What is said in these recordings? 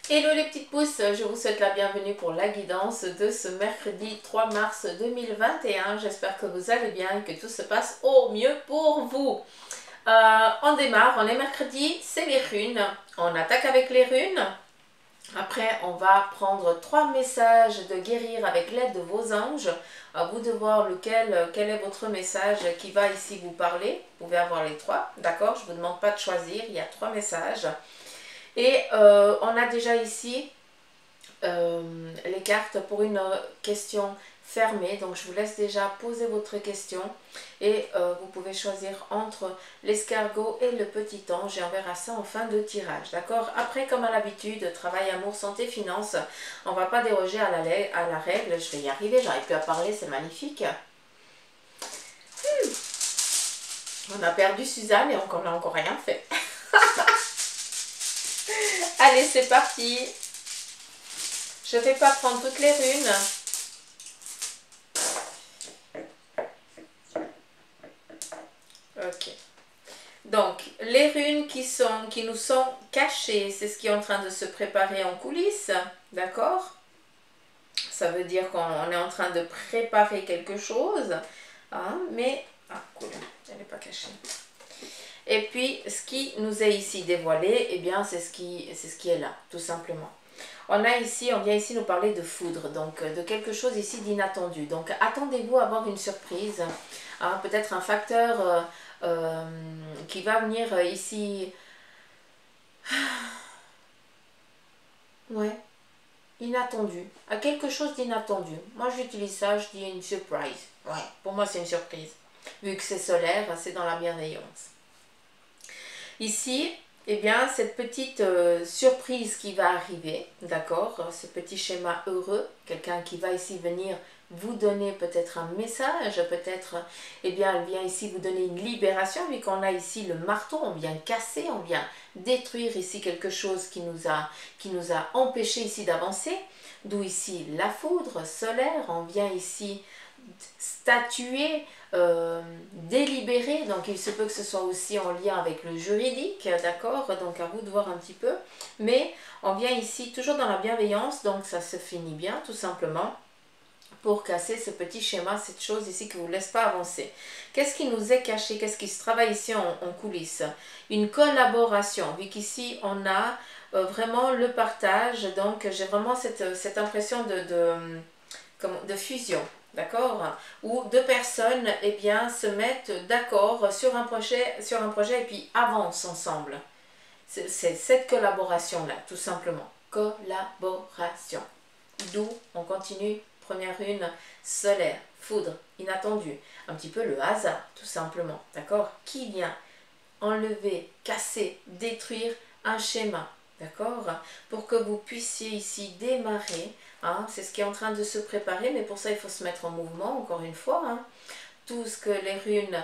Hello les petites pousses, je vous souhaite la bienvenue pour la guidance de ce mercredi 3 mars 2021. J'espère que vous allez bien et que tout se passe au mieux pour vous. On démarre, on est mercredi, c'est les runes. On attaque avec les runes. Après, on va prendre 3 messages de guérir avec l'aide de vos anges. À vous de voir quel est votre message qui va ici vous parler. Vous pouvez avoir les 3, d'accord? Je ne vous demande pas de choisir, il y a 3 messages. Et on a déjà ici les cartes pour une question fermée. Donc je vous laisse déjà poser votre question et vous pouvez choisir entre l'escargot et le petit ange et on verra ça en fin de tirage. D'accord? Après, comme à l'habitude, travail, amour, santé, finance, on va pas déroger à la règle. Je vais y arriver, j'arrive plus à parler, c'est magnifique. On a perdu Suzanne et on n'a encore rien fait. Allez, c'est parti. Je ne vais pas prendre toutes les runes. Ok. Donc, les runes qui nous sont cachées, c'est ce qui est en train de se préparer en coulisses. D'accord? Ça veut dire qu'on est en train de préparer quelque chose. Hein, mais... Ah, cool. Elle n'est pas cachée. Et puis, ce qui nous est ici dévoilé, eh bien, c'est ce qui est là, tout simplement. On vient ici nous parler de foudre, donc de quelque chose ici d'inattendu. Donc attendez-vous à avoir une surprise, hein, peut-être un facteur qui va venir ici. Ouais, inattendu, à quelque chose d'inattendu. Moi j'utilise ça, je dis une surprise. Ouais, pour moi c'est une surprise. Vu que c'est solaire, c'est dans la bienveillance. Ici, eh bien, cette petite surprise qui va arriver, d'accord, ce petit schéma heureux, quelqu'un qui va ici venir vous donner peut-être un message, peut-être, eh bien, elle vient ici vous donner une libération, vu qu'on a ici le marteau, on vient casser, on vient détruire ici quelque chose qui nous a empêché ici d'avancer, d'où ici la foudre solaire, on vient ici statuer, délibérer, donc il se peut que ce soit aussi en lien avec le juridique, d'accord, donc à vous de voir un petit peu, mais on vient ici toujours dans la bienveillance, donc ça se finit bien tout simplement, pour casser ce petit schéma, cette chose ici qui ne vous laisse pas avancer. Qu'est-ce qui nous est caché? Qu'est-ce qui se travaille ici en coulisses? Une collaboration, vu qu'ici on a vraiment le partage, donc j'ai vraiment cette impression de fusion, d'accord, où deux personnes eh bien, se mettent d'accord sur un projet et puis avancent ensemble. C'est cette collaboration-là, tout simplement. Collaboration. D'où on continue, première une, solaire, foudre, inattendu. Un petit peu le hasard, tout simplement, d'accord, qui vient enlever, casser, détruire un schéma, d'accord, pour que vous puissiez ici démarrer, hein, c'est ce qui est en train de se préparer, mais pour ça il faut se mettre en mouvement, encore une fois, hein. Tout ce que les runes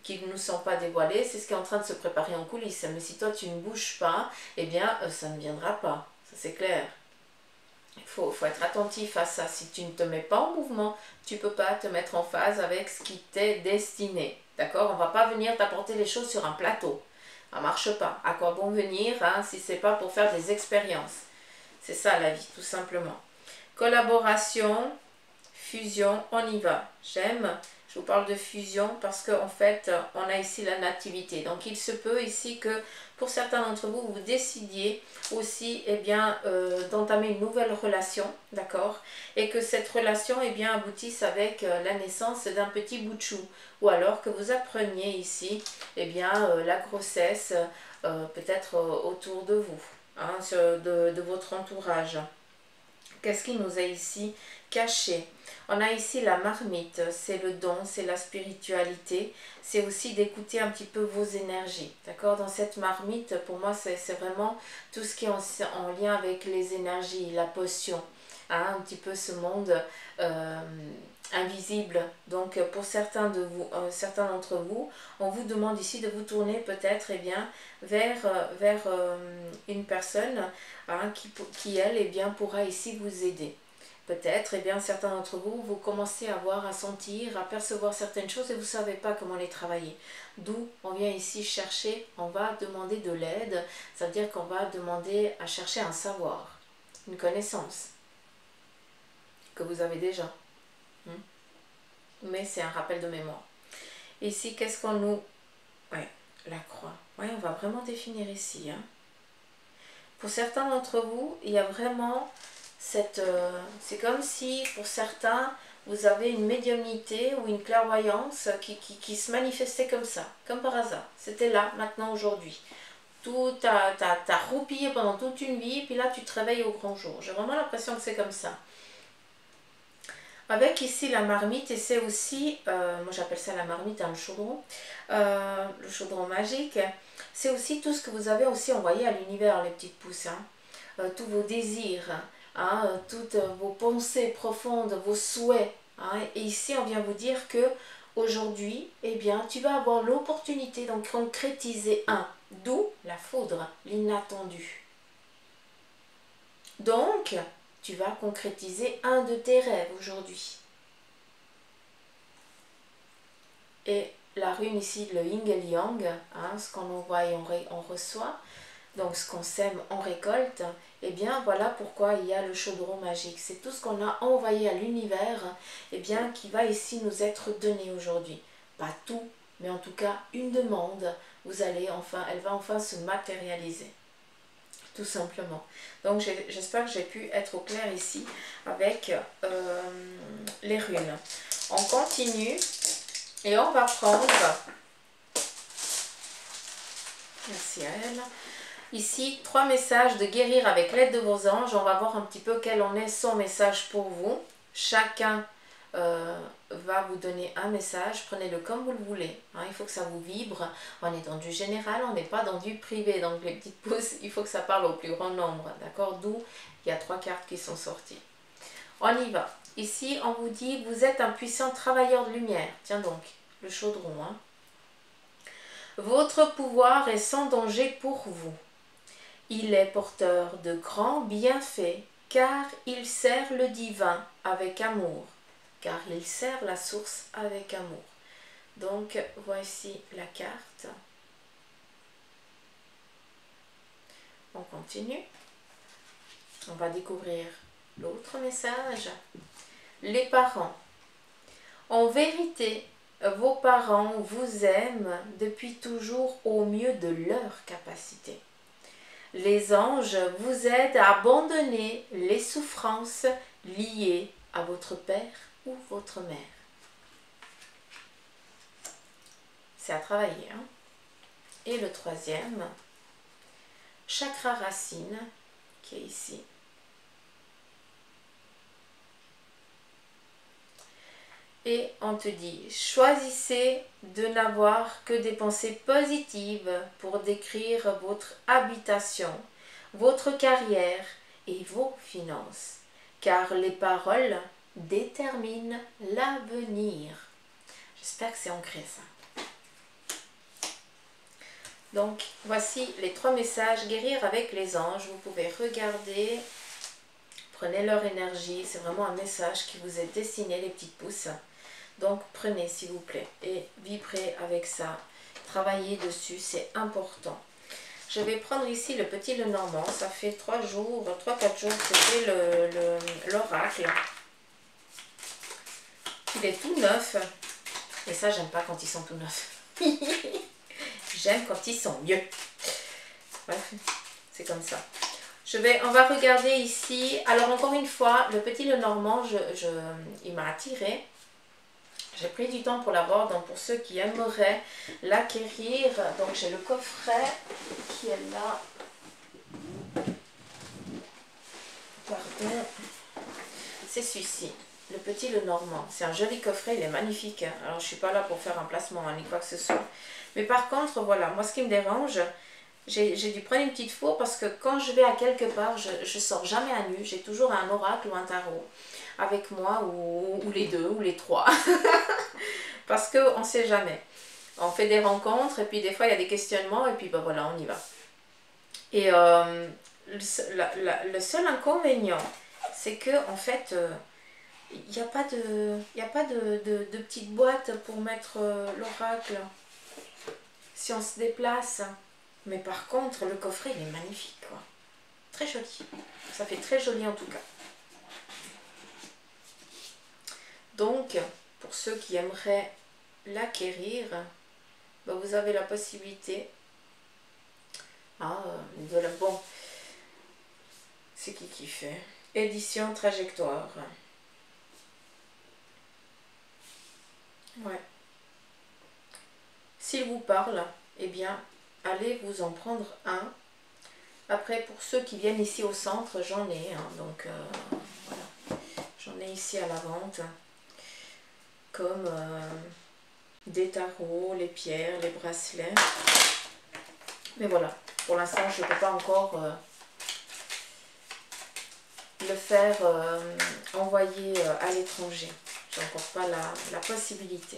qui ne nous sont pas dévoilées, c'est ce qui est en train de se préparer en coulisses, mais si toi tu ne bouges pas, eh bien ça ne viendra pas, ça c'est clair. Il faut être attentif à ça. Si tu ne te mets pas en mouvement, tu ne peux pas te mettre en phase avec ce qui t'est destiné. D'accord? On ne va pas venir t'apporter les choses sur un plateau. Ça ne marche pas. À quoi bon venir hein, si ce n'est pas pour faire des expériences? C'est ça la vie, tout simplement. Collaboration, fusion, on y va. J'aime. Je vous parle de fusion parce qu'en fait, on a ici la nativité. Donc, il se peut ici que pour certains d'entre vous, vous décidiez aussi eh bien, d'entamer une nouvelle relation, d'accord? Et que cette relation eh bien, aboutisse avec la naissance d'un petit bout de chou. Ou alors que vous appreniez ici eh bien, la grossesse peut-être autour de vous, hein, de votre entourage. Qu'est-ce qui nous est ici caché? On a ici la marmite, c'est le don, c'est la spiritualité, c'est aussi d'écouter un petit peu vos énergies. D'accord? Dans cette marmite, pour moi, c'est vraiment tout ce qui est en lien avec les énergies, la potion. Hein, un petit peu ce monde invisible. Donc pour certains d'entre vous, on vous demande ici de vous tourner peut-être eh bien, vers une personne hein, qui elle eh bien, pourra ici vous aider. peut-être, eh bien, certains d'entre vous, vous commencez à voir, à sentir, à percevoir certaines choses et vous ne savez pas comment les travailler. D'où on vient ici chercher, on va demander de l'aide, c'est-à-dire qu'on va demander à chercher un savoir, une connaissance que vous avez déjà. Mais c'est un rappel de mémoire. Ici, qu'est-ce qu'on nous... Ouais, la croix. Ouais, on va vraiment définir ici. Pour certains d'entre vous, il y a vraiment... c'est comme si pour certains vous avez une médiumnité ou une clairvoyance qui se manifestait comme ça, comme par hasard. C'était là, maintenant, aujourd'hui. Tout t'as roupillé pendant toute une vie, puis là tu te réveilles au grand jour. J'ai vraiment l'impression que c'est comme ça. Avec ici la marmite, et c'est aussi, moi j'appelle ça la marmite, le chaudron magique. C'est aussi tout ce que vous avez aussi envoyé à l'univers, les petites pousses. Tous vos désirs. Toutes vos pensées profondes, vos souhaits. Et ici, on vient vous dire que aujourd'hui, eh bien, tu vas avoir l'opportunité d'en concrétiser un. D'où la foudre, l'inattendu. Donc, tu vas concrétiser un de tes rêves aujourd'hui. Et la rune ici, le yin et le yang, ce qu'on envoie et on reçoit. Donc ce qu'on sème, on récolte. Et bien voilà pourquoi il y a le chaudron magique. C'est tout ce qu'on a envoyé à l'univers, et bien qui va ici nous être donné aujourd'hui. Pas tout, mais en tout cas une demande. Vous allez enfin, elle va enfin se matérialiser. Tout simplement. Donc j'espère que j'ai pu être au clair ici avec les runes. On continue et on va prendre... Merci à elle. Ici, 3 messages de guérir avec l'aide de vos anges. On va voir un petit peu quel en est son message pour vous. Chacun va vous donner un message. Prenez-le comme vous le voulez. Il faut que ça vous vibre. On est dans du général, on n'est pas dans du privé. Donc les petites pouces, il faut que ça parle au plus grand nombre. D'accord? D'où il y a 3 cartes qui sont sorties. On y va. Ici, on vous dit, vous êtes un puissant travailleur de lumière. Tiens donc, le chaudron. Votre pouvoir est sans danger pour vous. Il est porteur de grands bienfaits, car il sert le divin avec amour, car il sert la source avec amour. Donc, voici la carte. On continue. On va découvrir l'autre message. Les parents. En vérité, vos parents vous aiment depuis toujours au mieux de leur capacité. Les anges vous aident à abandonner les souffrances liées à votre père ou votre mère. C'est à travailler. Et le troisième, chakra racine, qui est ici. Et on te dit, choisissez de n'avoir que des pensées positives pour décrire votre habitation, votre carrière et vos finances, car les paroles déterminent l'avenir. J'espère que c'est ancré ça. Donc, voici les 3 messages, guérir avec les anges. Vous pouvez regarder, prenez leur énergie, c'est vraiment un message qui vous est destiné, les petites pousses. Donc prenez s'il vous plaît et vibrez avec ça, travaillez dessus, c'est important. Je vais prendre ici le petit Lenormand, ça fait 3 jours, 3-4 jours que j'ai l'oracle. Il est tout neuf, et ça j'aime pas quand ils sont tout neufs. J'aime quand ils sont mieux. Bref, c'est comme ça. On va regarder ici, alors encore une fois, le petit Lenormand, il m'a attiré. J'ai pris du temps pour l'avoir, donc pour ceux qui aimeraient l'acquérir, donc j'ai le coffret qui est là. Pardon. C'est celui-ci, le petit Lenormand. C'est un joli coffret, il est magnifique. Alors je ne suis pas là pour faire un placement ni quoi que ce soit. Mais par contre, voilà, moi ce qui me dérange, j'ai dû prendre une petite faux parce que quand je vais à quelque part, je sors jamais à nu. J'ai toujours un oracle ou un tarot avec moi, ou les 2, ou les 3. Parce qu'on ne sait jamais. On fait des rencontres, et puis des fois il y a des questionnements, et puis ben voilà, on y va. Et le seul inconvénient, c'est que en fait, il n'y a pas de petite boîte pour mettre l'oracle si on se déplace. Mais par contre, le coffret, il est magnifique, quoi. Très joli. Ça fait très joli en tout cas. Donc, pour ceux qui aimeraient l'acquérir, ben, vous avez la possibilité. Bon, c'est qui fait? Édition Trajectoire. Ouais. S'il vous parle, eh bien, allez vous en prendre un. Après, pour ceux qui viennent ici au centre, j'en ai. Donc, voilà. J'en ai ici à la vente. Comme des tarots, les pierres, les bracelets. Mais voilà, pour l'instant, je ne peux pas encore le faire envoyer à l'étranger. Je n'ai encore pas la possibilité.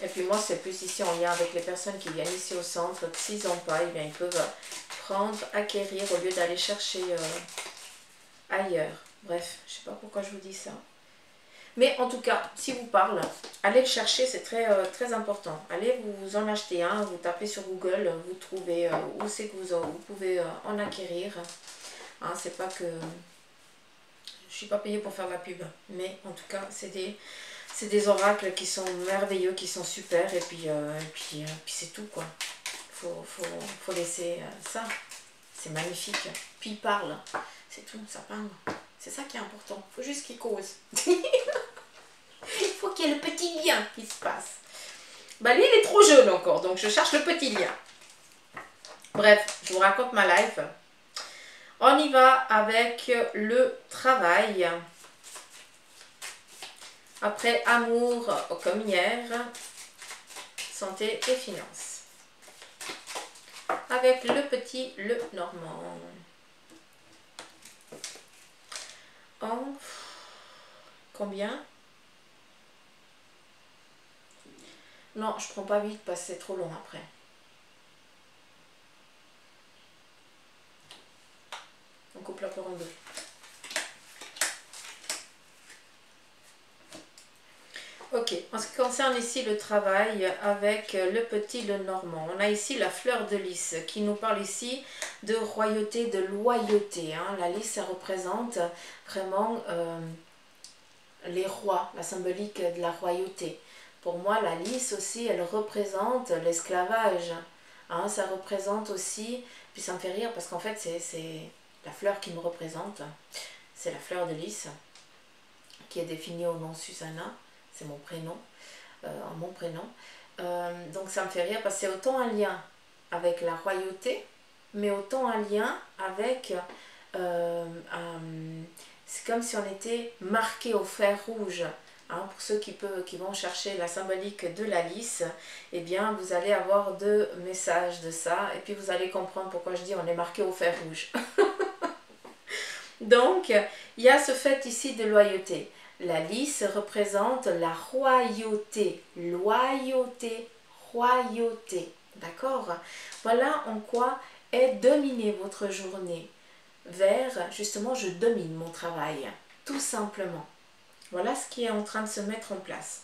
Et puis moi, c'est plus ici en lien avec les personnes qui viennent ici au centre. S'ils n'ont pas, eh bien, ils peuvent prendre, acquérir au lieu d'aller chercher ailleurs. Bref, je ne sais pas pourquoi je vous dis ça. Mais en tout cas, si vous parle, allez le chercher, c'est très important. Allez vous en acheter un, vous tapez sur Google, vous trouvez où c'est que vous pouvez en acquérir. Hein, c'est pas que... Je suis pas payée pour faire la pub, mais en tout cas, c'est des oracles qui sont merveilleux, qui sont super, et puis c'est tout, quoi. Faut laisser ça. C'est magnifique. Puis il parle, c'est tout, ça parle. C'est ça qui est important. Il faut juste qu'il cause. Il faut qu'il y ait le petit lien qui se passe. Bah lui, il est trop jeune encore, donc je cherche le petit lien. Bref, je vous raconte ma life. On y va avec le travail. Après, amour comme hier. Santé et finances. Avec le petit, le normand. En combien? Non, je prends pas vite parce que c'est trop long après. On coupe la peur en deux. Ok, en ce qui concerne ici le travail avec le petit, le normand, on a ici la fleur de lys qui nous parle ici de royauté, de loyauté. Hein. La lys, ça représente vraiment les rois, la symbolique de la royauté. Pour moi, la lys aussi, elle représente l'esclavage. Hein, ça représente aussi, puis ça me fait rire parce qu'en fait, c'est la fleur qui me représente. C'est la fleur de lys qui est définie au nom Susanna. C'est mon prénom. Donc ça me fait rire parce que c'est autant un lien avec la royauté, mais autant un lien avec... c'est comme si on était marqué au fer rouge. Hein, pour ceux qui vont chercher la symbolique de la lys, eh bien vous allez avoir 2 messages de ça et puis vous allez comprendre pourquoi je dis on est marqué au fer rouge. Donc il y a ce fait ici de loyauté. La lys représente la royauté, loyauté, royauté, d'accord? Voilà en quoi est dominée votre journée, vers justement je domine mon travail, tout simplement. Voilà ce qui est en train de se mettre en place.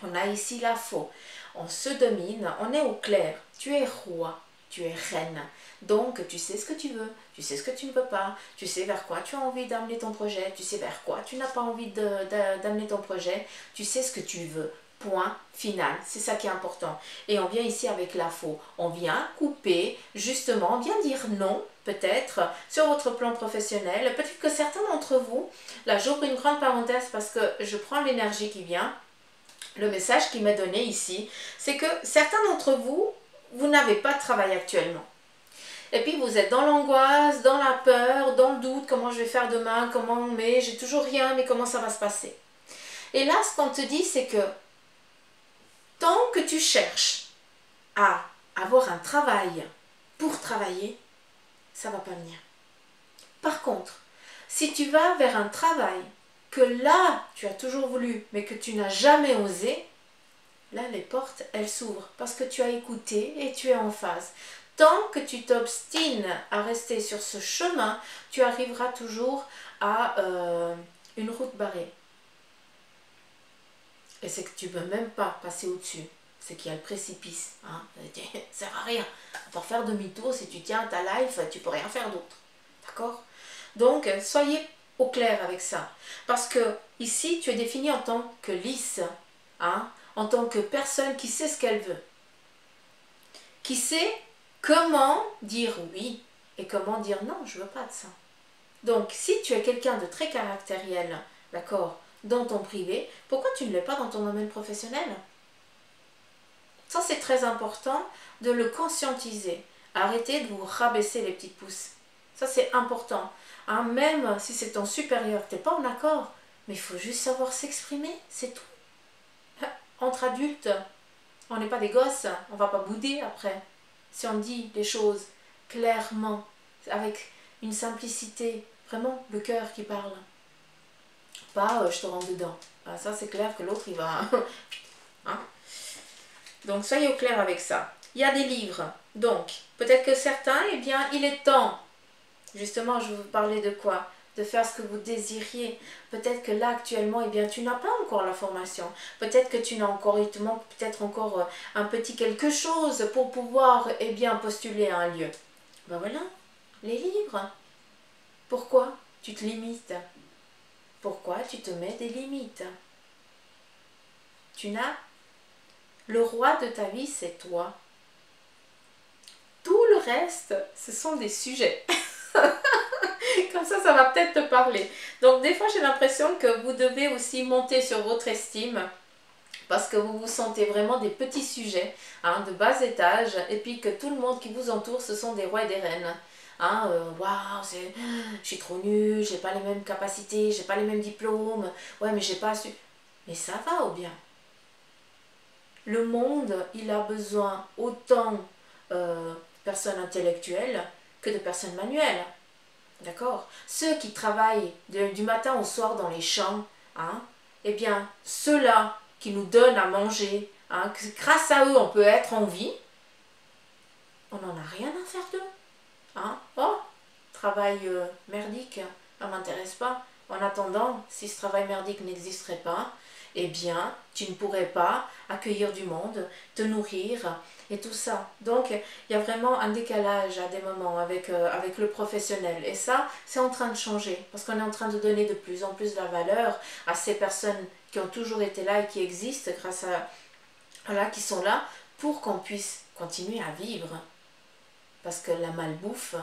On a ici la faux, on se domine, on est au clair, tu es roi, tu es reine. Donc, tu sais ce que tu veux, tu sais ce que tu ne veux pas, tu sais vers quoi tu as envie d'amener ton projet, tu sais vers quoi tu n'as pas envie d'amener ton projet, tu sais ce que tu veux. Point final, c'est ça qui est important. Et on vient ici avec la faux. On vient couper, justement, on vient dire non, peut-être, sur votre plan professionnel. Peut-être que certains d'entre vous, là j'ouvre une grande parenthèse parce que je prends l'énergie qui vient. Le message qui m'est donné ici, c'est que certains d'entre vous, vous n'avez pas de travail actuellement. Et puis vous êtes dans l'angoisse, dans la peur, dans le doute, comment je vais faire demain, mais j'ai toujours rien, mais comment ça va se passer? Et là, ce qu'on te dit, c'est que tant que tu cherches à avoir un travail pour travailler, ça ne va pas venir. Par contre, si tu vas vers un travail que là, tu as toujours voulu, mais que tu n'as jamais osé, là, les portes, elles s'ouvrent parce que tu as écouté et tu es en phase. Tant que tu t'obstines à rester sur ce chemin, tu arriveras toujours à une route barrée. Et c'est que tu ne peux même pas passer au-dessus. C'est qu'il y a le précipice. Hein. Ça ne sert à rien. À part faire demi-tour, si tu tiens à ta life, tu ne peux rien faire d'autre. D'accord? Donc, soyez au clair avec ça. Parce que ici, tu es défini en tant que lisse. Hein, en tant que personne qui sait ce qu'elle veut. Qui sait comment dire oui et comment dire non, je ne veux pas de ça. Donc, si tu es quelqu'un de très caractériel, d'accord, dans ton privé, pourquoi tu ne l'es pas dans ton domaine professionnel? Ça, c'est très important de le conscientiser. Arrêtez de vous rabaisser les petites pousses. Ça, c'est important. Hein, même si c'est ton supérieur, tu n'es pas en accord, mais il faut juste savoir s'exprimer, c'est tout. Entre adultes, on n'est pas des gosses, on ne va pas bouder après. Si on dit les choses clairement, avec une simplicité, vraiment le cœur qui parle. Pas je te rentre dedans. Ah, ça c'est clair que l'autre il va... hein? Donc soyez au clair avec ça. Il y a des livres. Donc peut-être que certains, eh bien il est temps. Justement je vais vous parler de quoi? De faire ce que vous désiriez. Peut-être que là actuellement, eh bien tu n'as pas encore la formation. Peut-être que tu n'as encore, il te manque peut-être encore un petit quelque chose pour pouvoir eh bien postuler à un lieu. Ben voilà, les livres. Pourquoi tu te limites? Pourquoi tu te mets des limites? Tu n'as... Le roi de ta vie, c'est toi. Tout le reste, ce sont des sujets. Comme ça va peut-être te parler. Donc des fois, j'ai l'impression que vous devez aussi monter sur votre estime parce que vous vous sentez vraiment des petits sujets, hein, de bas étage, et puis que tout le monde qui vous entoure, ce sont des rois et des reines. Hein, waouh, je suis trop nulle, j'ai pas les mêmes capacités, j'ai pas les mêmes diplômes, ouais, mais j'ai pas su. Mais ça va ou bien? Le monde, il a besoin autant de personnes intellectuelles que de personnes manuelles. D'accord? Ceux qui travaillent du matin au soir dans les champs, hein, eh bien, ceux-là qui nous donnent à manger, hein, grâce à eux, on peut être en vie, on n'en a rien à faire d'eux. Hein? Oh, travail merdique, ça ne m'intéresse pas. En attendant, si ce travail merdique n'existerait pas, eh bien, tu ne pourrais pas accueillir du monde, te nourrir et tout ça. Donc, il y a vraiment un décalage à des moments avec le professionnel. Et ça, c'est en train de changer parce qu'on est en train de donner de plus en plus de la valeur à ces personnes qui ont toujours été là et qui existent grâce à... Voilà, qui sont là pour qu'on puisse continuer à vivre. Parce que la malbouffe,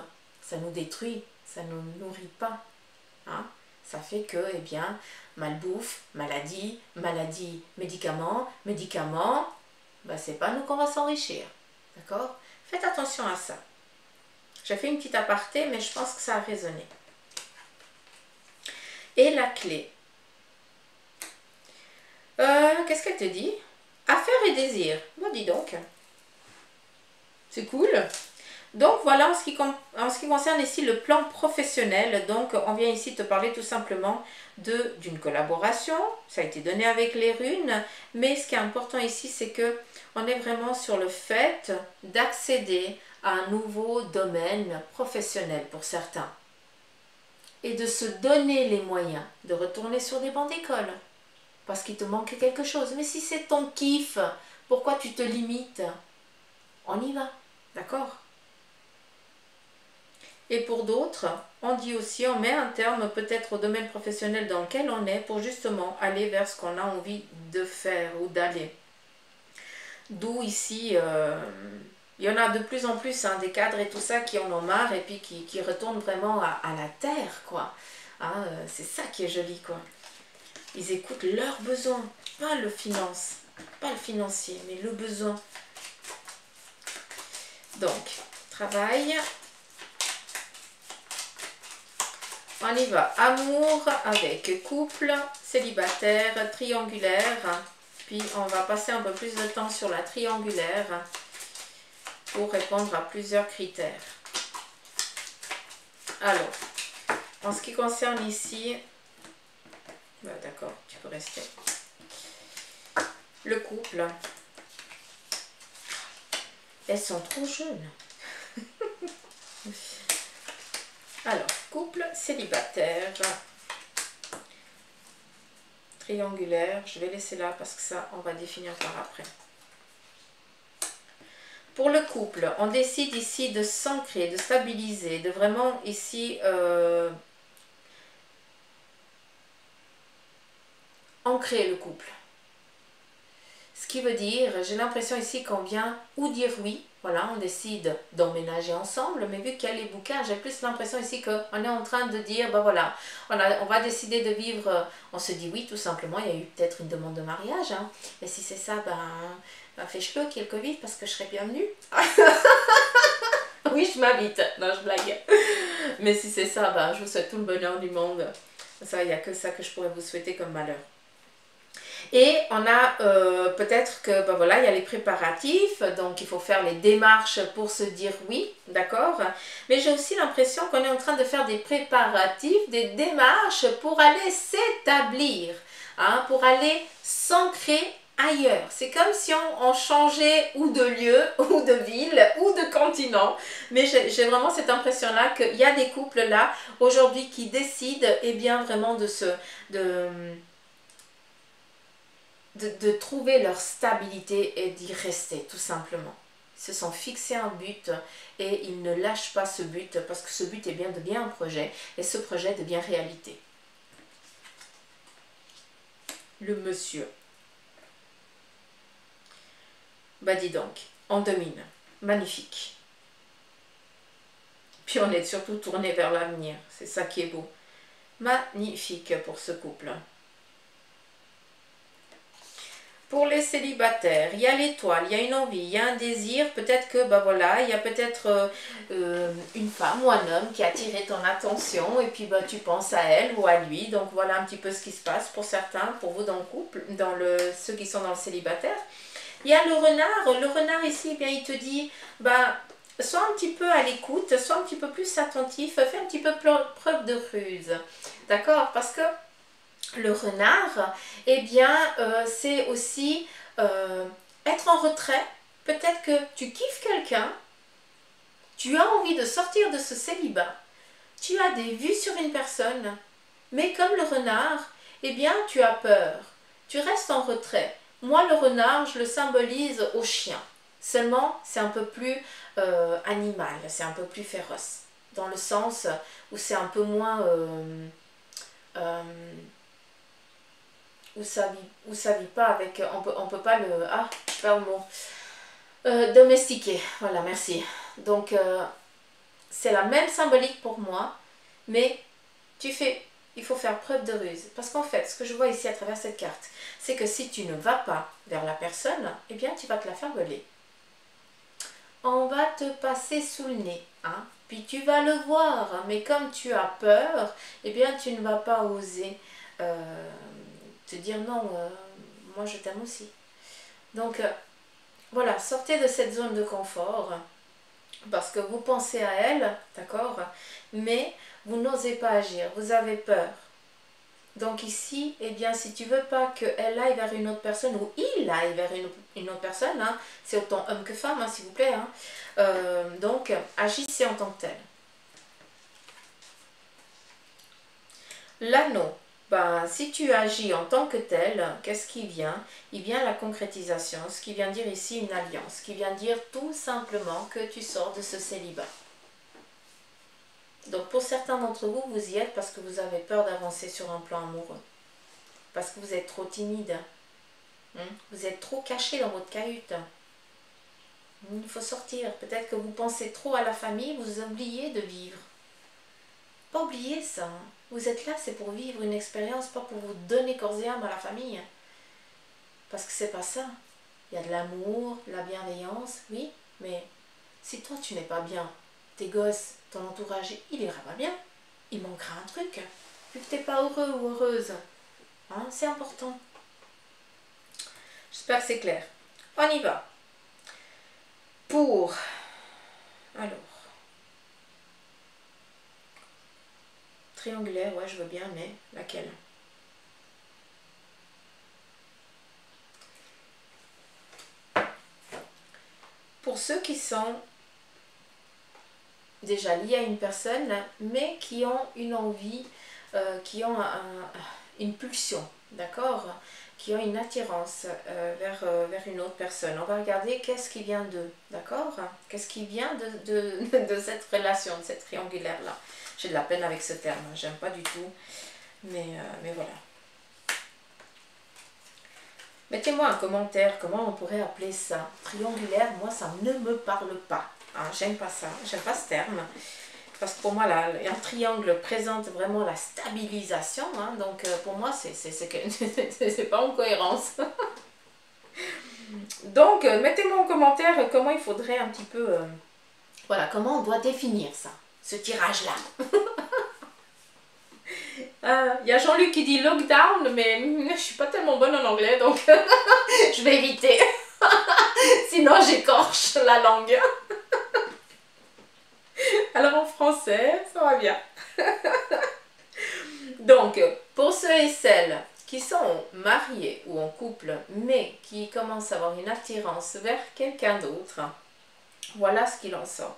ça nous détruit, ça ne nous nourrit pas. Hein? Ça fait que, eh bien, malbouffe, maladie, maladie, médicaments, médicaments, ben, c'est pas nous qu'on va s'enrichir. D'accord? Faites attention à ça. J'ai fait une petite aparté, mais je pense que ça a résonné. Et la clé. Qu'est-ce qu'elle te dit? Affaires et désirs. Bon, dis donc. C'est cool. Donc voilà en ce qui concerne ici le plan professionnel. Donc on vient ici te parler tout simplement d'une collaboration. Ça a été donné avec les runes. Mais ce qui est important ici, c'est que on est vraiment sur le fait d'accéder à un nouveau domaine professionnel pour certains. Et de se donner les moyens de retourner sur des bancs d'école. Parce qu'il te manque quelque chose. Mais si c'est ton kiff, pourquoi tu te limites? On y va, d'accord? Et pour d'autres, on dit aussi, on met un terme peut-être au domaine professionnel dans lequel on est pour justement aller vers ce qu'on a envie de faire ou d'aller. D'où ici, il y en a de plus en plus, hein, des cadres et tout ça qui en ont marre et puis qui retournent vraiment à la terre, quoi. Hein, c'est ça qui est joli, quoi. Ils écoutent leurs besoins, pas le financier, mais le besoin. Donc, travail. On y va. Amour avec couple, célibataire, triangulaire. Puis on va passer un peu plus de temps sur la triangulaire pour répondre à plusieurs critères. Alors, en ce qui concerne ici, bah d'accord, tu peux rester. Le couple. Elles sont trop jeunes. Alors, couple célibataire. Triangulaire. Je vais laisser là parce que ça, on va définir par après. Pour le couple, on décide ici de s'ancrer, de stabiliser, de vraiment ici ancrer le couple. Ce qui veut dire, j'ai l'impression ici qu'on vient ou dire oui, voilà, on décide d'emménager ensemble, mais vu qu'il y a les bouquins, j'ai plus l'impression ici qu'on est en train de dire, ben voilà, on va décider de vivre, on se dit oui tout simplement, il y a eu peut-être une demande de mariage, hein, et si c'est ça, ben fais-le qu'il y ait le Covid parce que je serai bienvenue. Oui, je m'invite, non je blague, mais si c'est ça, ben, je vous souhaite tout le bonheur du monde, ça, il n'y a que ça que je pourrais vous souhaiter comme malheur. Et on a peut-être que, ben voilà, il y a les préparatifs, donc il faut faire les démarches pour se dire oui, d'accord. Mais j'ai aussi l'impression qu'on est en train de faire des préparatifs, des démarches pour aller s'établir, hein, pour aller s'ancrer ailleurs. C'est comme si on changeait ou de lieu, ou de ville, ou de continent. Mais j'ai vraiment cette impression-là qu'il y a des couples là, aujourd'hui, qui décident, eh bien, vraiment de trouver leur stabilité et d'y rester, tout simplement. Ils se sont fixés un but et ils ne lâchent pas ce but parce que ce but est bien devient un projet et ce projet devient réalité. Le monsieur. Bah dis donc, on domine. Magnifique. Puis on est surtout tourné vers l'avenir. C'est ça qui est beau. Magnifique pour ce couple. Pour les célibataires, il y a l'étoile, il y a une envie, il y a un désir, peut-être que, ben voilà, il y a peut-être une femme ou un homme qui a attiré ton attention et puis ben, tu penses à elle ou à lui. Donc voilà un petit peu ce qui se passe pour certains, pour vous dans le couple, ceux qui sont dans le célibataire. Il y a le renard ici, eh bien, il te dit, ben, sois un petit peu à l'écoute, sois un petit peu plus attentif, fais un petit peu preuve de ruse, d'accord? Parce que le renard, eh bien, c'est aussi être en retrait. Peut-être que tu kiffes quelqu'un, tu as envie de sortir de ce célibat, tu as des vues sur une personne, mais comme le renard, eh bien, tu as peur, tu restes en retrait. Moi, le renard, je le symbolise au chien. Seulement, c'est un peu plus animal, c'est un peu plus féroce, dans le sens où c'est un peu moins... où ça vit pas avec, on peut pas le, je perds le mot, domestiquer, voilà, merci. Donc c'est la même symbolique pour moi, mais il faut faire preuve de ruse, parce qu'en fait, ce que je vois ici à travers cette carte, c'est que si tu ne vas pas vers la personne, eh bien tu vas te la faire voler. On va te passer sous le nez, hein, puis tu vas le voir, mais comme tu as peur, eh bien tu ne vas pas oser te dire non, moi je t'aime aussi. Donc voilà, sortez de cette zone de confort parce que vous pensez à elle, d'accord, mais vous n'osez pas agir, vous avez peur. Donc ici, eh bien, si tu veux pas qu'elle aille vers une autre personne ou il aille vers une autre personne, hein, c'est autant homme que femme, hein, s'il vous plaît, hein, donc agissez en tant que tel. L'anneau. Ben, si tu agis en tant que tel, qu'est-ce qui vient? Il vient la concrétisation, ce qui vient dire ici une alliance, ce qui vient dire tout simplement que tu sors de ce célibat. Donc pour certains d'entre vous, vous y êtes parce que vous avez peur d'avancer sur un plan amoureux. Parce que vous êtes trop timide. Vous êtes trop caché dans votre cahute. Il faut sortir. Peut-être que vous pensez trop à la famille, vous oubliez de vivre. Pas oublier ça. Vous êtes là, c'est pour vivre une expérience, pas pour vous donner corps et âme à la famille. Parce que c'est pas ça. Il y a de l'amour, de la bienveillance, oui, mais si toi tu n'es pas bien, tes gosses, ton entourage, il ira pas bien. Il manquera un truc. Vu que tu n'es pas heureux ou heureuse. Hein, c'est important. J'espère que c'est clair. On y va. Pour... Alors... Triangulaire, ouais, je veux bien, mais laquelle? Pour ceux qui sont déjà liés à une personne, mais qui ont une envie, qui ont une pulsion, d'accord, qui ont une attirance vers une autre personne. On va regarder qu'est-ce qui vient d'eux, d'accord, qu'est-ce qui vient de cette relation, de cette triangulaire-là. J'ai de la peine avec ce terme, j'aime pas du tout, mais voilà. Mettez-moi un commentaire, comment on pourrait appeler ça. Triangulaire, moi ça ne me parle pas. Hein, j'aime pas ça, j'aime pas ce terme. Parce que pour moi, là, un triangle présente vraiment la stabilisation. Hein, donc pour moi, c'est pas en cohérence. Donc mettez-moi en commentaire comment il faudrait un petit peu... voilà, comment on doit définir ça, ce tirage-là. Il y a Jean-Luc qui dit lockdown, mais je suis pas tellement bonne en anglais, donc je vais éviter. Sinon, j'écorche la langue. Alors en français, ça va bien. Donc, pour ceux et celles qui sont mariés ou en couple, mais qui commencent à avoir une attirance vers quelqu'un d'autre, voilà ce qu'il en sort.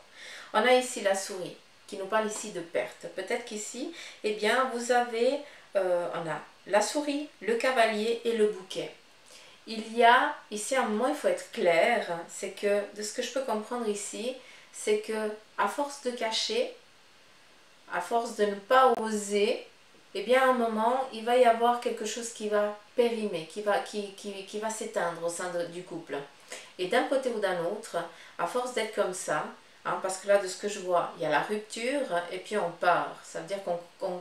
On a ici la souris, qui nous parle ici de perte. Peut-être qu'ici, eh bien, vous avez, on a la souris, le cavalier et le bouquet. Il y a, ici à un moment, il faut être clair, c'est que, de ce que je peux comprendre ici, c'est que à force de cacher, à force de ne pas oser, eh bien à un moment, il va y avoir quelque chose qui va périmer, qui va s'éteindre au sein du couple. Et d'un côté ou d'un autre, à force d'être comme ça, hein, parce que là, de ce que je vois, il y a la rupture et puis on part. Ça veut dire qu'on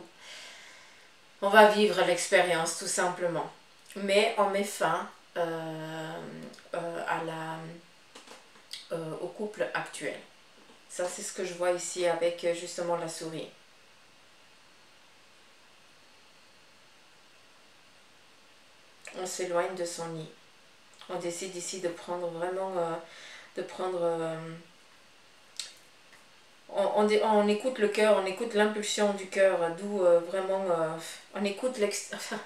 va vivre l'expérience tout simplement. Mais on met fin au couple actuel. Ça, c'est ce que je vois ici avec justement la souris. On s'éloigne de son nid. On décide ici de prendre vraiment... on écoute le cœur, on écoute l'impulsion du cœur, d'où vraiment... on écoute enfin,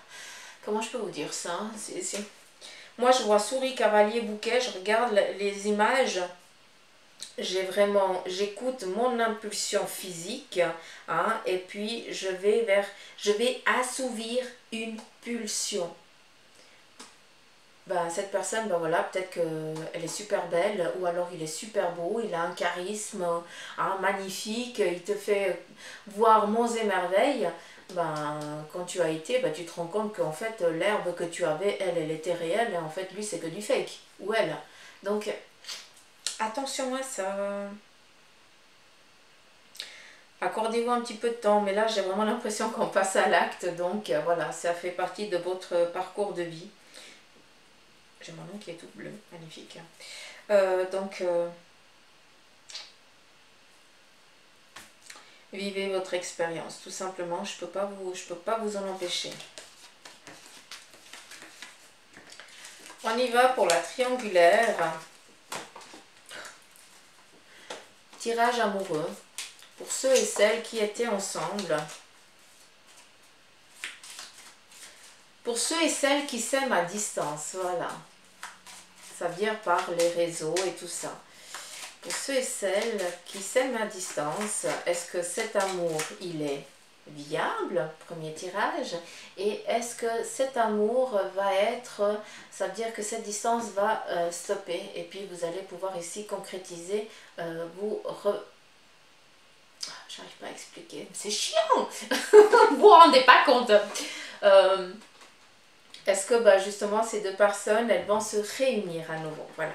comment je peux vous dire ça, hein? Moi, je vois souris, cavalier, bouquet, je regarde les images... j'écoute mon impulsion physique, hein, et puis je vais assouvir une pulsion. Ben, cette personne, ben voilà, peut-être qu'elle est super belle, ou alors il est super beau, il a un charisme, hein, magnifique, il te fait voir monts et merveilles. Ben, quand tu as été, ben, tu te rends compte qu'en fait l'herbe que tu avais, elle était réelle, et en fait lui c'est que du fake, ou elle. Donc attention à ça. Accordez-vous un petit peu de temps, mais là j'ai vraiment l'impression qu'on passe à l'acte, donc voilà, ça fait partie de votre parcours de vie. J'ai mon nom qui est tout bleu, magnifique. Vivez votre expérience, tout simplement, je peux pas vous en empêcher. On y va pour la triangulaire. Tirage amoureux. Pour ceux et celles qui étaient ensemble. Pour ceux et celles qui s'aiment à distance, voilà. Ça veut dire par les réseaux et tout ça. Pour ceux et celles qui s'aiment à distance, est-ce que cet amour, il est viable, premier tirage, et est-ce que cet amour va être, ça veut dire que cette distance va stopper, et puis vous allez pouvoir ici concrétiser, j'arrive pas à expliquer, c'est chiant. Vous vous rendez pas compte. Est-ce que bah, justement ces deux personnes, elles vont se réunir à nouveau, voilà.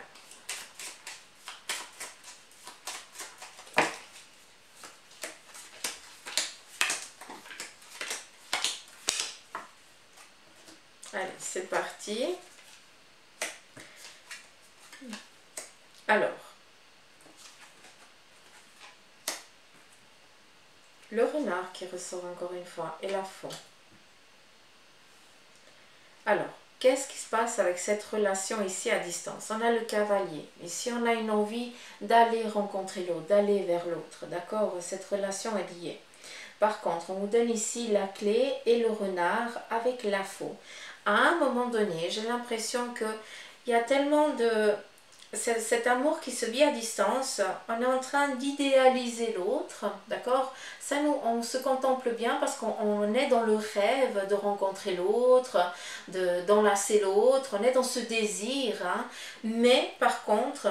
Allez, c'est parti. Alors, le renard qui ressort encore une fois et la faune. Alors, qu'est-ce qui se passe avec cette relation ici à distance? On a le cavalier. Ici, on a une envie d'aller rencontrer l'autre, d'aller vers l'autre. D'accord? Cette relation est liée. Par contre, on vous donne ici la clé et le renard avec la faux. À un moment donné, j'ai l'impression qu'il y a tellement cet amour qui se vit à distance, on est en train d'idéaliser l'autre, d'accord? Ça, nous, on se contemple bien parce qu'on est dans le rêve de rencontrer l'autre, d'enlacer l'autre, on est dans ce désir, hein. Mais par contre,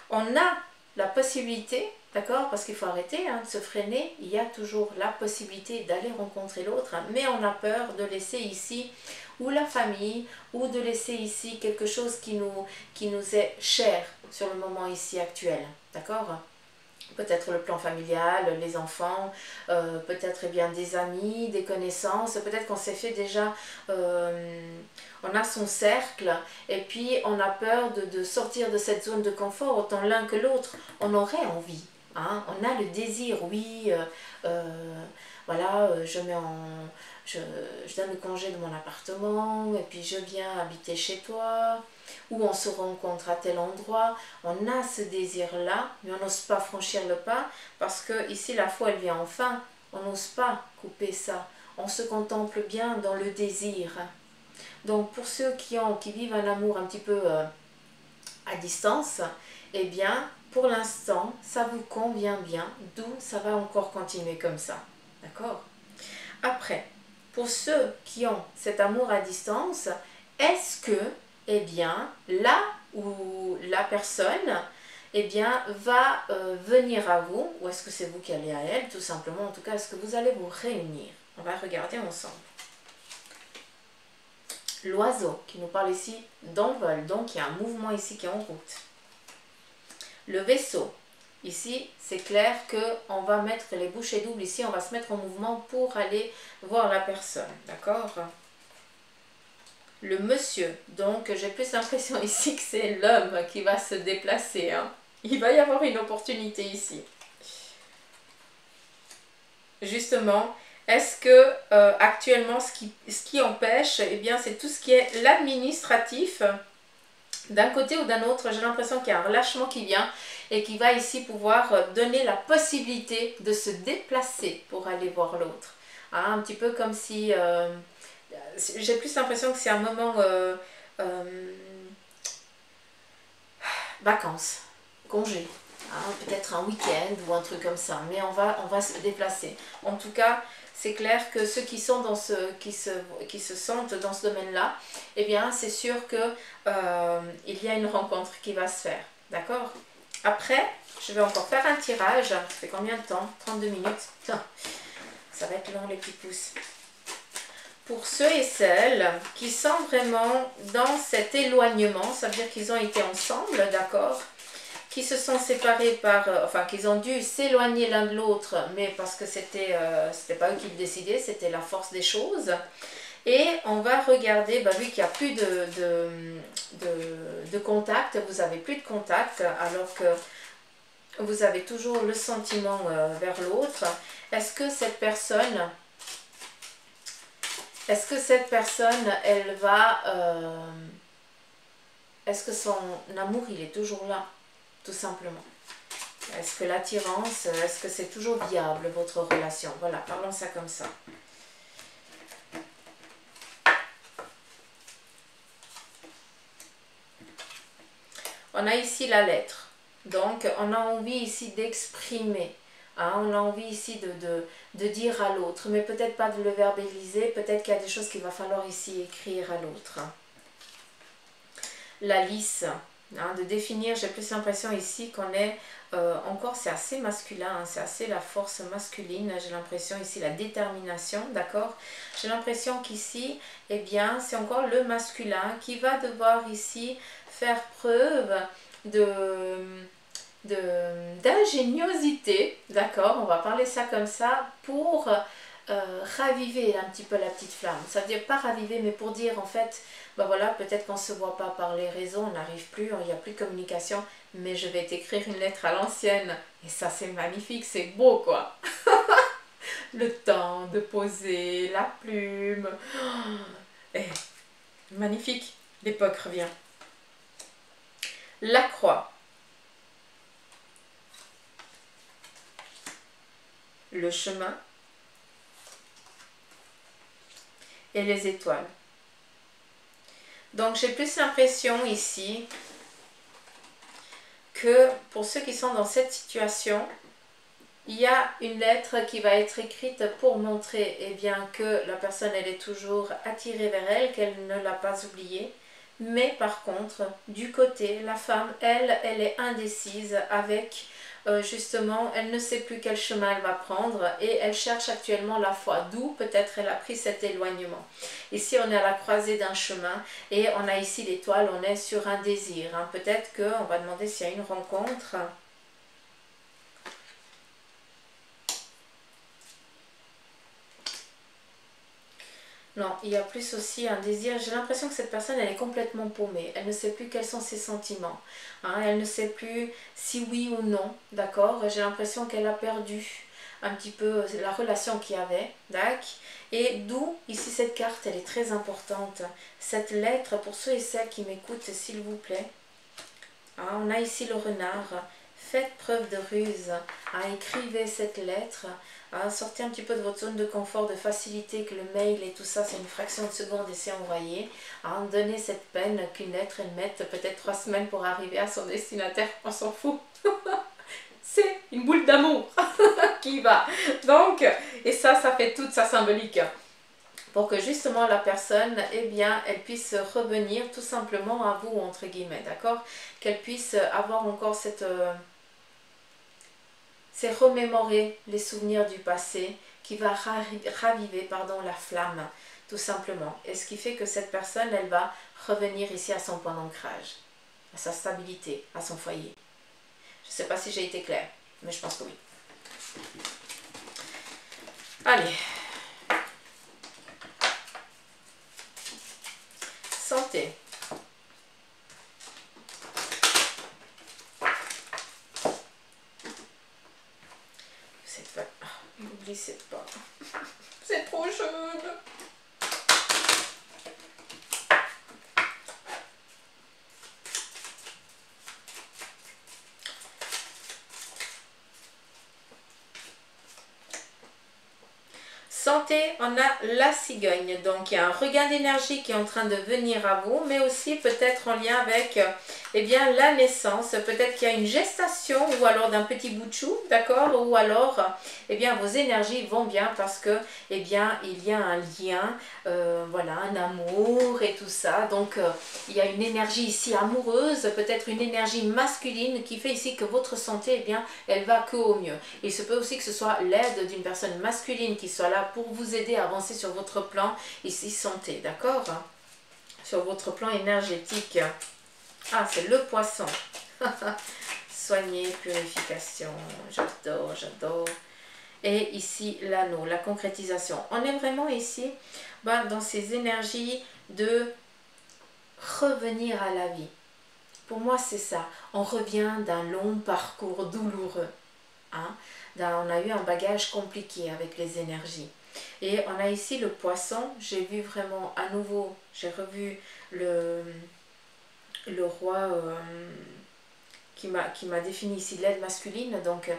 on a la possibilité, d'accord? Parce qu'il faut arrêter hein, de se freiner, il y a toujours la possibilité d'aller rencontrer l'autre, hein, mais on a peur de laisser ici ou la famille, ou de laisser ici quelque chose qui nous est cher sur le moment ici actuel, d'accord? Peut-être le plan familial, les enfants, peut-être eh bien des amis, des connaissances, peut-être qu'on s'est fait déjà, on a son cercle, et puis on a peur de sortir de cette zone de confort, autant l'un que l'autre, on aurait envie, hein, on a le désir, oui, voilà, je donne le congé de mon appartement et puis je viens habiter chez toi ou on se rencontre à tel endroit. On a ce désir-là, mais on n'ose pas franchir le pas parce que ici la foi elle vient enfin. On n'ose pas couper ça. On se contemple bien dans le désir. Donc pour ceux qui vivent un amour un petit peu à distance, eh bien pour l'instant ça vous convient bien, d'où ça va encore continuer comme ça. D'accord? Après, pour ceux qui ont cet amour à distance, est-ce que, eh bien, là où la personne, eh bien, va venir à vous, ou est-ce que c'est vous qui allez à elle, tout simplement, en tout cas, est-ce que vous allez vous réunir? On va regarder ensemble. L'oiseau qui nous parle ici d'envol, donc il y a un mouvement ici qui est en route. Le vaisseau. Ici, c'est clair qu'on va mettre les bouchées doubles ici, on va se mettre en mouvement pour aller voir la personne, d'accord? Le monsieur, donc j'ai plus l'impression ici que c'est l'homme qui va se déplacer, hein. Il va y avoir une opportunité ici. Justement, est-ce que actuellement ce qui empêche, eh bien c'est tout ce qui est l'administratif. D'un côté ou d'un autre, j'ai l'impression qu'il y a un relâchement qui vient et qui va ici pouvoir donner la possibilité de se déplacer pour aller voir l'autre. Hein, un petit peu comme si... j'ai plus l'impression que c'est un moment... vacances, congé. Hein, peut-être un week-end ou un truc comme ça. Mais on va se déplacer. En tout cas... C'est clair que ceux qui sont dans qui se sentent dans ce domaine-là, eh bien, c'est sûr que il y a une rencontre qui va se faire. D'accord? Après, je vais encore faire un tirage. Ça fait combien de temps? 32 minutes. Ça va être long, les petits pouces. Pour ceux et celles qui sont vraiment dans cet éloignement, ça veut dire qu'ils ont été ensemble, d'accord? Qui se sont séparés enfin qu'ils ont dû s'éloigner l'un de l'autre, mais parce que c'était pas eux qui le décidaient, c'était la force des choses. Et on va regarder, vu qu'il n'y a plus de contact, vous n'avez plus de contact, alors que vous avez toujours le sentiment vers l'autre. Est-ce que cette personne, elle va... est-ce que son amour, il est toujours là? Tout simplement. Est-ce que l'attirance, est-ce que c'est toujours viable votre relation? Voilà, parlons ça comme ça. On a ici la lettre. Donc, on a envie ici d'exprimer. Hein, on a envie ici de dire à l'autre, mais peut-être pas de le verbaliser. Peut-être qu'il y a des choses qu'il va falloir ici écrire à l'autre. La lisse. Hein, de définir, j'ai plus l'impression ici qu'on est encore, c'est assez masculin, hein, c'est assez la force masculine, j'ai l'impression ici la détermination, d'accord? J'ai l'impression qu'ici, eh bien, c'est encore le masculin qui va devoir ici faire preuve d'ingéniosité, d'accord? On va parler ça comme ça, pour raviver un petit peu la petite flamme. Ça veut dire pas raviver, mais pour dire en fait, voilà, peut-être qu'on ne se voit pas par les réseaux, on n'arrive plus, il n'y a plus de communication, mais je vais t'écrire une lettre à l'ancienne. Et ça, c'est magnifique, c'est beau, quoi. Le temps de poser la plume. Oh, magnifique, l'époque revient. La croix. Le chemin. Et les étoiles. Donc j'ai plus l'impression ici que pour ceux qui sont dans cette situation, il y a une lettre qui va être écrite pour montrer eh bien, que la personne elle est toujours attirée vers elle, qu'elle ne l'a pas oubliée. Mais par contre, du côté, la femme, elle est indécise avec justement, elle ne sait plus quel chemin elle va prendre et elle cherche actuellement la foi, d'où peut-être elle a pris cet éloignement. Ici, on est à la croisée d'un chemin et on a ici l'étoile, on est sur un désir. Hein. Peut-être qu'on va demander s'il y a une rencontre. Non, il y a plus aussi un désir. J'ai l'impression que cette personne, elle est complètement paumée. Elle ne sait plus quels sont ses sentiments. Hein, elle ne sait plus si oui ou non. D'accord. J'ai l'impression qu'elle a perdu un petit peu la relation qu'il y avait. D'accord. Et d'où, ici, cette carte, elle est très importante. Cette lettre, pour ceux et celles qui m'écoutent, s'il vous plaît. Hein, on a ici le renard. Faites preuve de ruse. Hein, écrivez cette lettre. Hein, sortez un petit peu de votre zone de confort, de facilité, que le mail et tout ça, c'est une fraction de seconde et c'est envoyé. Hein, donnez cette peine qu'une lettre, elle mette peut-être 3 semaines pour arriver à son destinataire, on s'en fout. C'est une boule d'amour qui va. Donc, et ça fait toute sa symbolique. Pour que justement la personne, eh bien, elle puisse revenir tout simplement à vous, entre guillemets, d'accord? Qu'elle puisse avoir encore cette... c'est remémorer les souvenirs du passé qui va raviver la flamme, tout simplement. Et ce qui fait que cette personne, elle va revenir ici à son point d'ancrage, à sa stabilité, à son foyer. Je ne sais pas si j'ai été claire, mais je pense que oui. Allez. Santé. N'oubliez pas. C'est trop jeune. Santé, on a la cigogne. Donc, il y a un regain d'énergie qui est en train de venir à vous, mais aussi peut-être en lien avec eh bien, la naissance. Peut-être qu'il y a une gestation ou alors d'un petit bout de chou, d'accord? Ou alors, eh bien, vos énergies vont bien parce que, eh bien, il y a un lien, voilà, un amour et tout ça. Donc, il y a une énergie ici amoureuse, peut-être une énergie masculine qui fait ici que votre santé, eh bien, elle va que au mieux. Il se peut aussi que ce soit l'aide d'une personne masculine qui soit là pour vous aider à avancer sur votre plan ici santé, d'accord? Sur votre plan énergétique. Ah, c'est le poisson. Soigner, purification. J'adore, j'adore. Et ici, l'anneau, la concrétisation. On est vraiment ici dans ces énergies de revenir à la vie. Pour moi, c'est ça. On revient d'un long parcours douloureux. Hein? On a eu un bagage compliqué avec les énergies. Et on a ici le poisson. J'ai vu vraiment à nouveau, j'ai revu le roi qui m'a défini ici l'aide masculine. Donc,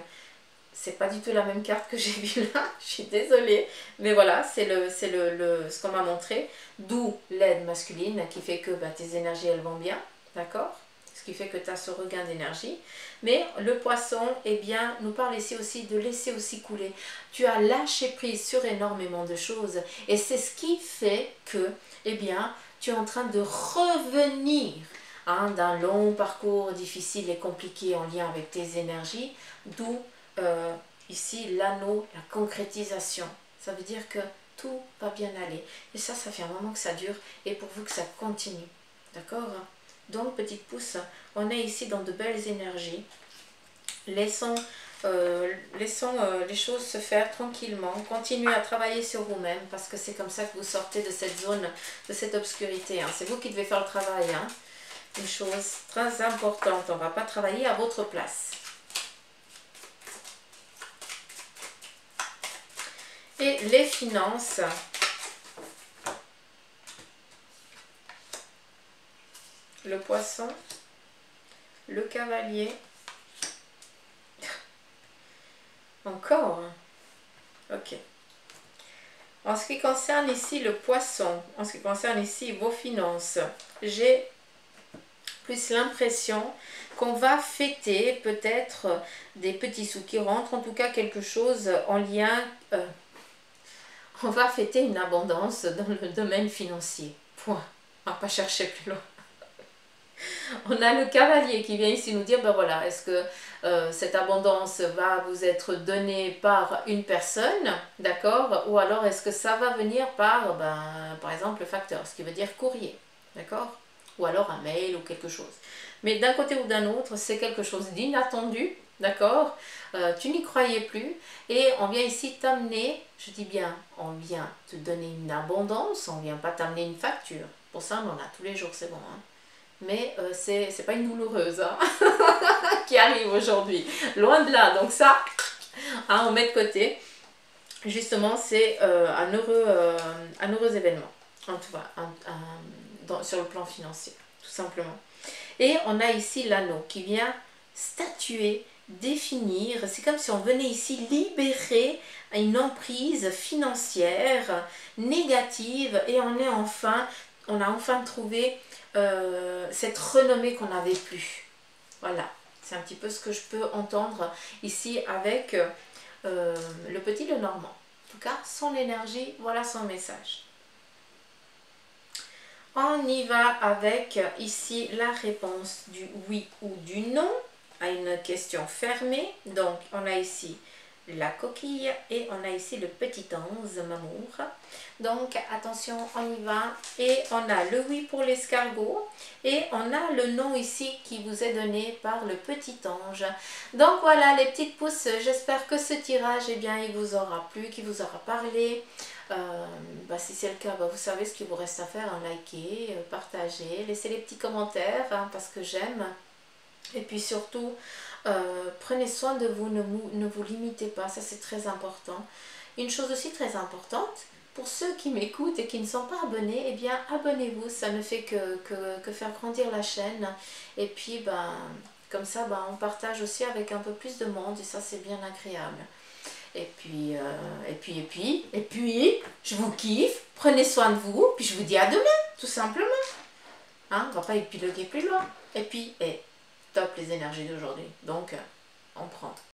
c'est pas du tout la même carte que j'ai vue là. Je suis désolée. Mais voilà, c'est ce qu'on m'a montré. D'où l'aide masculine qui fait que tes énergies, elles vont bien. D'accord? Ce qui fait que tu as ce regain d'énergie. Mais le poisson, eh bien, nous parle ici aussi de laisser aussi couler. Tu as lâché prise sur énormément de choses. Et c'est ce qui fait que, eh bien, tu es en train de revenir d'un long parcours difficile et compliqué en lien avec tes énergies. D'où, ici, l'anneau, la concrétisation. Ça veut dire que tout va bien aller. Et ça fait un moment que ça dure. Et pour vous que ça continue. D'accord ? Donc, petite pouce, on est ici dans de belles énergies. Laissons les choses se faire tranquillement. Continuez à travailler sur vous-même parce que c'est comme ça que vous sortez de cette zone, de cette obscurité. Hein. C'est vous qui devez faire le travail. Hein. Une chose très importante, on ne va pas travailler à votre place. Et les finances. Le poisson, le cavalier, encore, ok. En ce qui concerne ici le poisson, en ce qui concerne ici vos finances, j'ai plus l'impression qu'on va fêter peut-être des petits sous qui rentrent, en tout cas quelque chose en lien, on va fêter une abondance dans le domaine financier. Point. On va pas chercher plus loin. On a le cavalier qui vient ici nous dire, ben voilà, est-ce que cette abondance va vous être donnée par une personne, d'accord? Ou alors est-ce que ça va venir par, par exemple, le facteur, ce qui veut dire courrier, d'accord? Ou alors un mail ou quelque chose. Mais d'un côté ou d'un autre, c'est quelque chose d'inattendu, d'accord? Tu n'y croyais plus et on vient ici t'amener, je dis bien, on vient te donner une abondance, on vient pas t'amener une facture. Pour ça, on en a tous les jours, c'est bon, hein? Mais c'est pas une douloureuse hein, qui arrive aujourd'hui. Loin de là. Donc ça, hein, on met de côté. Justement, c'est un heureux événement. En tout cas, sur le plan financier, tout simplement. Et on a ici l'anneau qui vient statuer, définir. C'est comme si on venait ici libérer une emprise financière négative et on a enfin trouvé cette renommée qu'on n'avait plus. Voilà, c'est un petit peu ce que je peux entendre ici avec le petit Lenormand. En tout cas, son énergie, voilà son message. On y va avec ici la réponse du oui ou du non à une question fermée. Donc, on a ici la coquille et on a ici le petit ange m'amour. Donc attention, on y va et on a le oui pour l'escargot et on a le non ici qui vous est donné par le petit ange. Donc voilà les petites pousses, j'espère que ce tirage eh bien, il vous aura plu, qu'il vous aura parlé. Si c'est le cas, vous savez ce qu'il vous reste à faire, hein, liker, partager, laisser les petits commentaires hein, parce que j'aime. Et puis surtout, prenez soin de vous, ne vous limitez pas, ça c'est très important. Une chose aussi très importante, pour ceux qui m'écoutent et qui ne sont pas abonnés, eh bien abonnez-vous, ça ne fait que faire grandir la chaîne. Et puis comme ça on partage aussi avec un peu plus de monde et ça c'est bien agréable. Et puis, je vous kiffe, prenez soin de vous, puis je vous dis à demain, tout simplement. Hein, on ne va pas épiloguer plus loin. Et puis, top les énergies d'aujourd'hui. Donc, on prend.